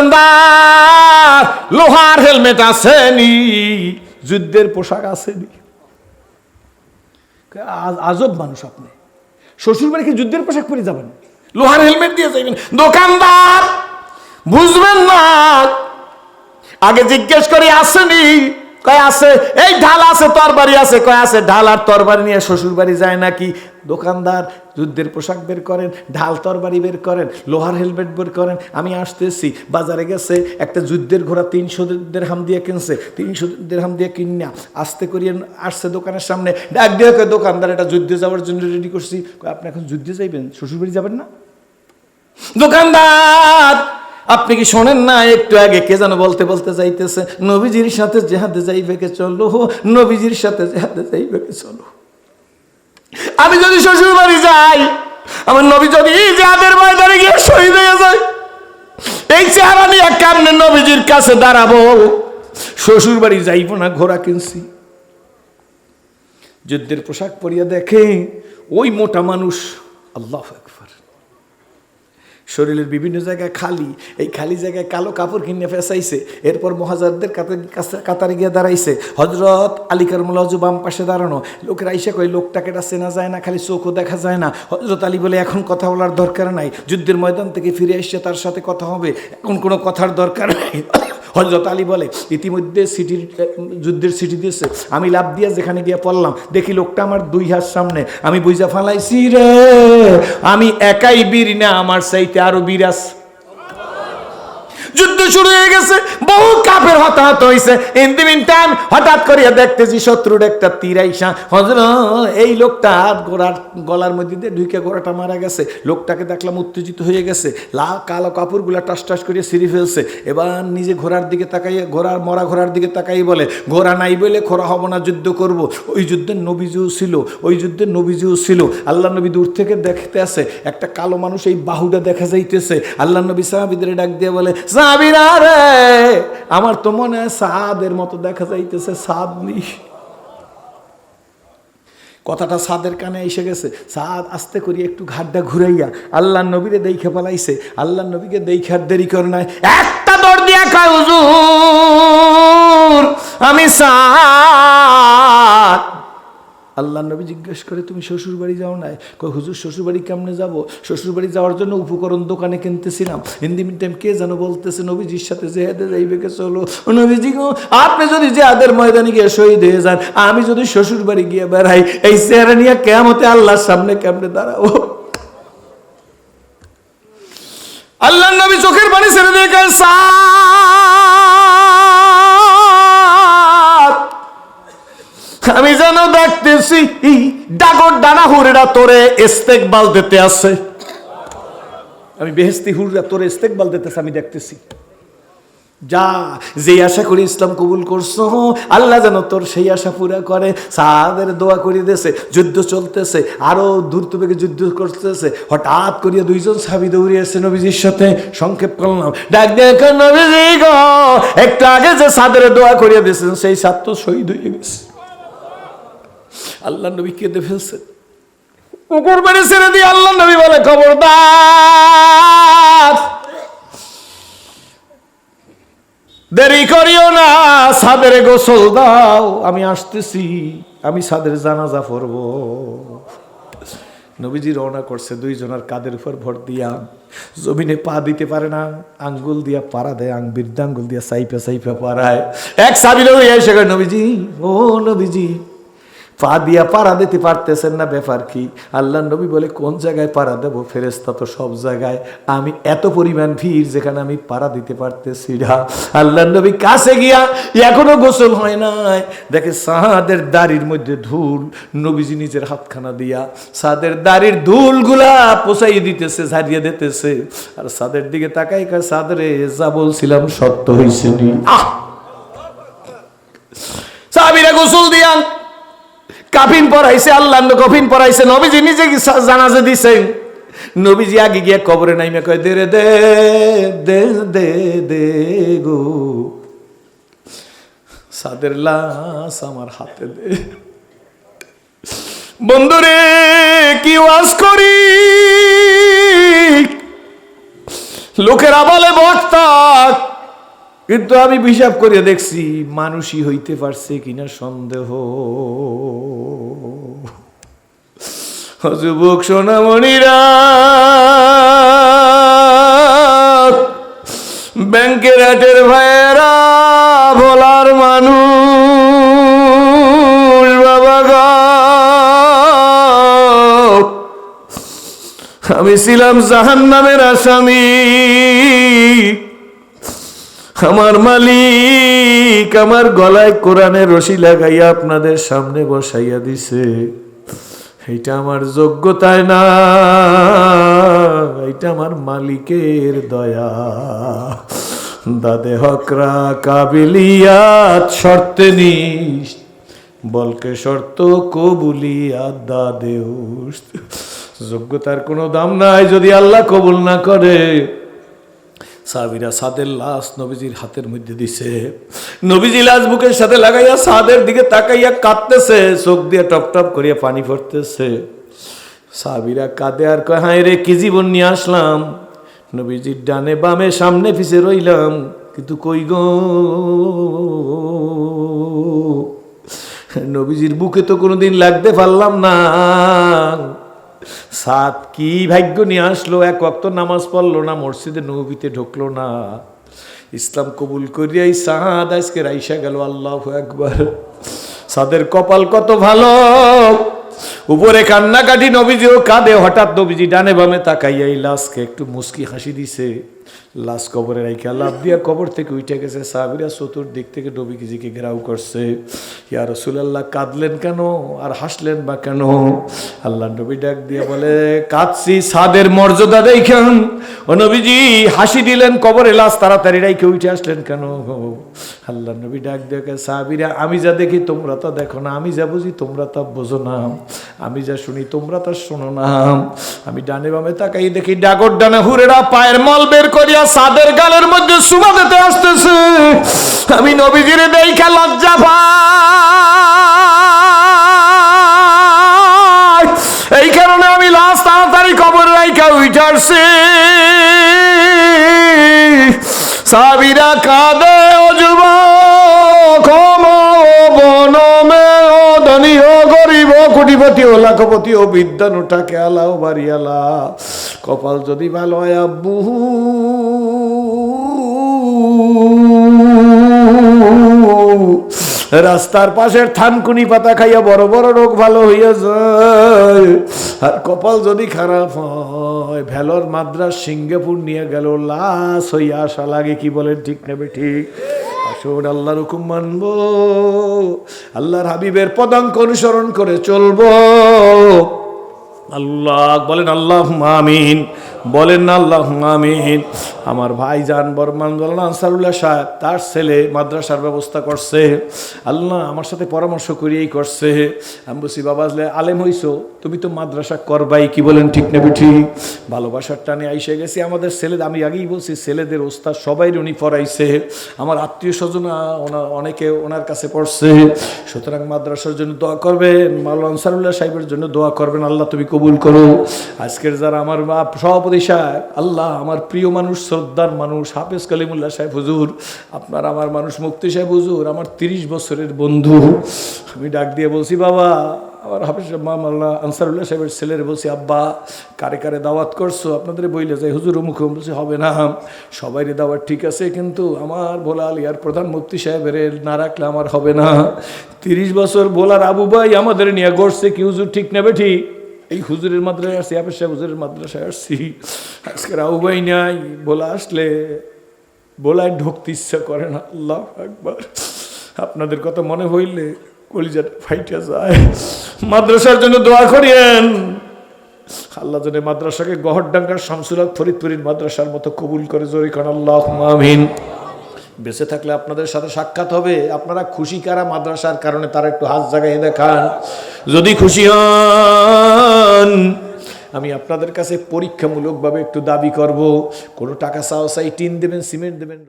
দোকানদার লোহার হেলমেট আসেনি, যুদ্ধের পোশাক আসেনি। আজব মানুষ আপনি, শ্বশুর বাড়ি কি যুদ্ধের পোশাক পরে যাবেন, লোহার হেলমেট দিয়ে যাবেন? দোকানদার বুঝবেন না, আগে জিজ্ঞেস করে আসেনি, কয় আছে, এই ঢাল আছে তরবারি আছে, কয় আছে, ঢাল আর তরবারি নিয়ে শ্বশুর বাড়ি যায় নাকি? দোকানদার যুদ্ধের পোশাক বের করেন, ঢাল তরবারি বের করেন, লোহার হেলমেট বের করেন। আমি আসতেছি, বাজারে গেছে একটা যুদ্ধের ঘোড়া 300 দিরহাম দিয়ে কিনছে, 300 দিরহাম দিয়ে কিনা আস্তে করিয়ে আসছে দোকানের সামনে, ডাক দিয়ে কয়, দোকানদার এটা যুদ্ধে যাওয়ার জন্য রেডি করছি। আপনি এখন যুদ্ধে যাইবেন, শ্বশুর বাড়ি যাবেন না? দোকানদার আপনি কি শোনেন না, একটু আগে কে যেন বলতে বলতে যাইতেছে, নবীজির সাথে জেহাদে যাইবে কে চলো, নবীজির সাথে জেহাদে যাইবে কে চলো। আমি যদি শ্বশুর বাড়ি যাই, আমার নবী যদি জেহাদের ময়দানে গিয়ে শহীদ হয়ে যায়, এই চেহারা নিয়ে কেমনে নবীজির কাছে দাঁড়াবো? শ্বশুর বাড়ি যাইব না, ঘোড়া কিনছি। যুদ্ধের পোশাক পরিয়া দেখে ওই মোটা মানুষ, আল্লাহু আকবার, শরীরের বিভিন্ন জায়গায় খালি, এই খালি জায়গায় কালো কাপড় কিনে ফেসাইছে। এরপর মুহাজিরদের কাতারে গিয়ে দাঁড়াইছে। হযরত আলী কারমুল্লাহ বাম পাশে দাঁড়ানো। লোকেরা আইসা কই, লোকটাকে এটা চেনা যায় না, খালি চোখও দেখা যায় না। হযরত আলী বলে, এখন কথা বলার দরকার নাই, যুদ্ধের ময়দান থেকে ফিরে এসে তার সাথে কথা হবে, এখন কোনো কথার দরকার নাই। হযরত আলী বলে, ইতিমধ্যে যুদ্ধের সিটি দিয়েছে, আমি লাভ দিয়ে যেখানে গিয়ে পড়লাম, দেখি লোকটা আমার 2 হাত সামনে। আমি বুঝা ফালাইছি রে, আমি একাই বীর না, আমার চাইতে আরো বীর আছে। যুদ্ধ শুরু হয়ে গেছে, বহু কাফের হতাহত হয়েছে। ইন দি মিন টাইম হঠাৎ করিয়া দেখতেছি শত্রুর একটা তীর আইসা, হযরত এই লোকটা ঘোড়ার গলার মধ্যে দিয়ে ঢুকে ঘোড়াটা মারা গেছে। লোকটাকে দেখলাম উত্তেজিত হয়ে গেছে, কালো কাপড়গুলা টাস টাস করিয়া ছিঁড়ে ফেলছে। এবার নিজে ঘোড়ার দিকে তাকাইয়া, মরা ঘোড়ার দিকে তাকাই বলে, ঘোড়া নাই বলে খোরা হব না, যুদ্ধ করব। ওই যুদ্ধের নবীজিও ছিল, ওই যুদ্ধের নবীজিও ছিল। আল্লাহ নবী দূর থেকে দেখতে আসে, একটা কালো মানুষ, এই বাহুটা দেখা যাইতেছে। আল্লাহ নবী সাহাবীদের ডাক দিয়ে বলে, সাহাবীরা রে, আমার তো মনে হয় সাদের মতো দেখা যাইতেছে, সাদনি। কথাটা সাদের কানে এসে গেছে। সাদ আস্তে করিয়া একটু ঘাটটা ঘুরাইয়া আল্লাহ নবীরে দেখে পালাইছে। আল্লাহ নবীকে দেখে আর দেরি করে নাই, একটা দৌড় দিয়া কয়, হুজুর আমি সাদ। আল্লাহ নবী জিজ্ঞেস করে, তুমি শ্বশুর বাড়ি যাও নাই? কই, হুজুর শ্বশুর বাড়ি কেমনে যাবো? শ্বশুর বাড়ি যাওয়ার জন্য উপকরণ দোকানে কিনতেছিলাম। ইন দি মিন টাইম কে যেন বলতেছে, নবীজির সাথে জেহাদে যাইবে কে চলো। নবীজি গো, আপনি যদি জেহাদের ময়দানে গিয়ে শহীদ হয়ে যান, আমি যদি শ্বশুর বাড়ি গিয়ে বেড়াই, এই চেহারা নিয়ে কিয়ামতে আল্লাহর সামনে কেমনে দাঁড়াবো? আল্লাহ নবী চোখের পানি ছেড়ে দিয়ে কয়, আমি যেন দেখতেছি ডাগর ডানা হুরেরা তোরে ইস্তেকবাল দিতে আছে। আমি বেহেশতি হুররা তোরে ইস্তেকবাল দিতেছে, আমি দেখতেছি। যা, যে আশা করি ইসলাম কবুল করছো, আল্লাহ যেন তোর সেই আশা পুরা করে। সাহাদের দোয়া করে দিয়েছে। যুদ্ধ চলতেছে, আরো দ্রুত বেগে যুদ্ধ করতেছে। হঠাৎ করিয়া 2 জন সাহাবী দৌড়িয়েছে নবীজির সাথে। সংক্ষেপ করলাম, ডাক দেখো নবীজি গো, একটু আগে যে সাহাদের দোয়া করিয়া দিয়েছেন, সেই সাদ তো শহীদ হয়ে গেছে। আল্লাহ নবী কেঁদে ফেলছে। কুকুর মেরে ছেড়ে দিয়ে আল্লাহ নবী বলে, খবরদার দেরি করিও না, সাদের গোসল দাও, আমি আসতেছি, আমি সাদের জানাজা পড়ব। নবীজি রওনা করছে, 2 জনের কাদের উপর ভর দিয়া। জমিনে পা দিতে পারে না, আঙ্গুল দিয়া পাড়া দেয়, বৃদ্ধাঙ্গুল দিয়া সাইপা সাইপা পাড়ায়। এক সাহাবী লোক এসে কয়, নবীজি ও নবীজি, পা দিয়া পাড়া দিতে পারতেছেন না, ব্যাপার কি? আল্লাহ নবী বলে, কোন জায়গায় পাড়া দেব? ফেরেশতা তো সব জায়গায়, আমি এত পরিমাণ ভিড় যেখানে আমি পাড়া দিতে পারতেছি না। আল্লাহ নবী কাছে গিয়া, এখনো গোসল হয় নাই, দেখে সাদের দাড়ির মধ্যে ধুল। নবীজি নিজের হাতখানা দিয়া সাদের দাড়ির ধুলগুলা পোছাই দিতেছে, ঝাড়িয়ে দিতেছে। আর সাদের দিকে তাকাই কয়, সাদরে যা বলছিলাম সত্য হইছে নি। সাহাবীরা গোসল দিয়া কাফিন পরাইছে, আল্লাহ কফিন পরাইছে। নবীজি নিজে জানাজা দিছেন। নবীজি আগে গিয়া কবরে নাইমা কয়, দে রে দে দে দে দে গো, সাদের লাশ আমার হাতে দে। বন্ধুরে কি ওয়াজ করি, লোকেরা বলে বক্তা, কিন্তু আমি হিসাব করে দেখছি মানুষই হইতে পারছে কিনা সন্দেহ। যুবক সোনামণিরা, ব্যাংকের হাটের ভাইয়েরা, ভোলার মানুষ, বাবা গো, আমি ছিলাম জাহান্নামের আসামি। আমার মালিক আমার গলায় কোরআনের রশি লাগাইয়া আপনাদের সামনে বসাইয়া দিছে। এটা আমার যোগ্যতায় না, এটা আমার মালিকের দয়া। দাদে হকরা কাবিলিয়াত শর্তে নিস, বলকে শর্ত কবুলিয়াত দাদে উস্ত। যোগ্যতার কোনো দাম নাই যদি আল্লাহ কবুল না করে। সাহাবীরা সাদের লাশ নবীজির হাতের মধ্যে দিছে। নবীজি লাশ বুকের সাথে লাগাইয়া সাদের দিকে তাকাইয়া কাঁদতেছে, চোখ দিয়ে টপ টপ করিয়া পানি পড়তেছে। সাহাবীরা কাঁদে আর কয়, হায় রে কি জীবন নিয়ে আসলাম। নবীজির ডানে বামে সামনে পিছে রইলাম, কিন্তু কই গো, নবীজির বুকে তো কোনোদিন লাগতে পারলাম না। সাত কি ভাগ্য নিয়ে আসলো, এক ওয়াক্ত নামাজ পড়লো না, মসজিদে নবীতে ঢুকলো না, ইসলাম কবুল করিয়াই সাদ আজকে রাইসা গেল। আল্লাহু আকবার। সাদের কপাল কত ভালো, উপরে কান্নাকাটি, নবীজিও কাঁদে। হঠাৎ নবীজি ডানে বামে তাকাইয়া এই লাশকে একটু মুস্কি হাসি দিছে। লাশ কবরে রাইখা লাফ দিয়া কবর থেকে উঠে গেছে। সাহাবীরা চতুর্দিক থেকে নবীজিকে ঘেরাও করছে। ইয়া রাসূলুল্লাহ, কাঁদলেন কেন আর হাসলেন বা কেন? আল্লাহ নবী ডাক দিয়ে বলে, কাঁদছি সাদের মর্যাদা দেখান। ও নবীজি হাসি দিলেন, কবরে লাশ তাড়াতাড়ি রাইখে উঠে আসলেন কেন? আল্লাহ নবী ডাক দিয়ে, সাহাবীরা আমি যা দেখি তোমরা তা দেখো না, আমি যা বুঝি তোমরা তা বোঝো না, আমি যা শুনি তোমরা তা শোনো না। আমি ডানে বামে তাকাই দেখি ডাগর ডানা হুরেরা পায়ের মল বের করিয়া সাদের গালের মধ্যে সুমা দিতে আসতেছে। আমি নবীজিরে দেখা লজ্জা পাই, এই কারণে আমি লাশ তাড়াতাড়ি কবর রাইখা উঠে আসছি। সাহাবীরা কাঁদে, ও যুবক, বনমে, ও ধনী, ও গরিব, ও কোটিপতি, ও লাখপতি, ও বিদ্যানুটাকে আলা, ও বাড়িয়ালা, কপাল যদি ভালো হয় আব্বু, রাস্তার পাশের থানকুনি পাতা খাইয়া বড় বড় রোগ ভালো হইয়া যায়। আর কপাল যদি খারাপ হয়, ভেলোর মাদ্রাস সিঙ্গাপুর নিয়ে গেল, লাশ হইয়া আসা লাগে। কি বলেন, ঠিক নেবে ঠিক? আসুন আল্লাহর হুকুম মানবো, আল্লাহর হাবিবের পদাঙ্ক অনুসরণ করে চলবো। আল্লাহ বলেন, আল্লাহুম্মা আমিন। বলেন না আল্লাহুম্মা আমিন। আমার ভাই জান বর্মান বলেন আনসারুল্লাহ সাহেব, তার ছেলে মাদ্রাসার ব্যবস্থা করছে। আল্লাহ আমার সাথে পরামর্শ করিয়েই করছে। আমি বলছি, বাবা আলেম হইছো, তুমি তো মাদ্রাসা করবাই। কি বলেন, ঠিক নেবে ঠিক? ভালোবাসার টানে আইসে গেছি। আমাদের ছেলে, আমি আগেই বলছি, ছেলেদের ওস্তাদ সবাই উনি পড়াইছে। আমার আত্মীয় স্বজন অনেকে ওনার কাছে পড়ছে। সুতরাং মাদ্রাসার জন্য দোয়া করবেন, মাওলানা আনসারুল্লাহ সাহেবের জন্য দোয়া করবেন। আল্লাহ তুমি কবুল করো। আজকের যারা আমার সভাপতি সাহেব, আল্লাহ আমার প্রিয় মানুষ, শ্রদ্ধার মানুষ, হাফেজ কালিমুল্লাহ সাহেব হুজুর, আপনার আমার মানুষ মুফতি সাহেব হুজুর, আমার 30 বছরের বন্ধু। আমি ডাক দিয়ে বলছি, বাবা, আমার হাফেজ মাওলানা আনসারুল্লাহ সাহেবের ছেলের বলছি, আব্বা কারে কারে দাওয়াত করছো? আপনাদের বইলে যাই হুজুর মুখে। বলছি, হবে না, সবাইরে দাওয়াত ঠিক আছে, কিন্তু আমার ভোলা আলিয়ার প্রধান মুফতি সাহেবের না রাখলে আমার হবে না। 30 বছর ভোলার আবু ভাই আমাদের নিয়ে গড়ছে। কি হুজুর, ঠিক নেবে ঠিক? এই হুজুরের মাদ্রাসায় আসছি, হাফেজ সাহেব হুজুরের মাদ্রাসায় আসছি। আজকের আবু ভাই নাই, বলা আসলে বলায় ঢুকতে ইচ্ছা করে না। আল্লাহু আকবার। আপনাদের কথা মনে হইলে কলিজাটা ফাইটা যায়। মাদ্রাসার জন্য দোয়া করিয়েন। আল্লাহ যেন মাদ্রাসাকে গহরডাঙ্গার শামসুল হক ফরিদপুরের মাদ্রাসার মতো কবুল করে। জোরে কান আল্লাহুম্মা আমিন। বেঁচে থাকলে আপনাদের সাথে সাক্ষাৎ হবে। আপনারা খুশি কারা মাদ্রাসার কারণে, তারা একটু হাত জাগায় দেখান। যদি খুশি হন, আমি আপনাদের কাছে পরীক্ষামূলকভাবে একটু দাবি করব, কোনো টাকা চাও চাই, টিন দেবেন, সিমেন্ট দেবেন।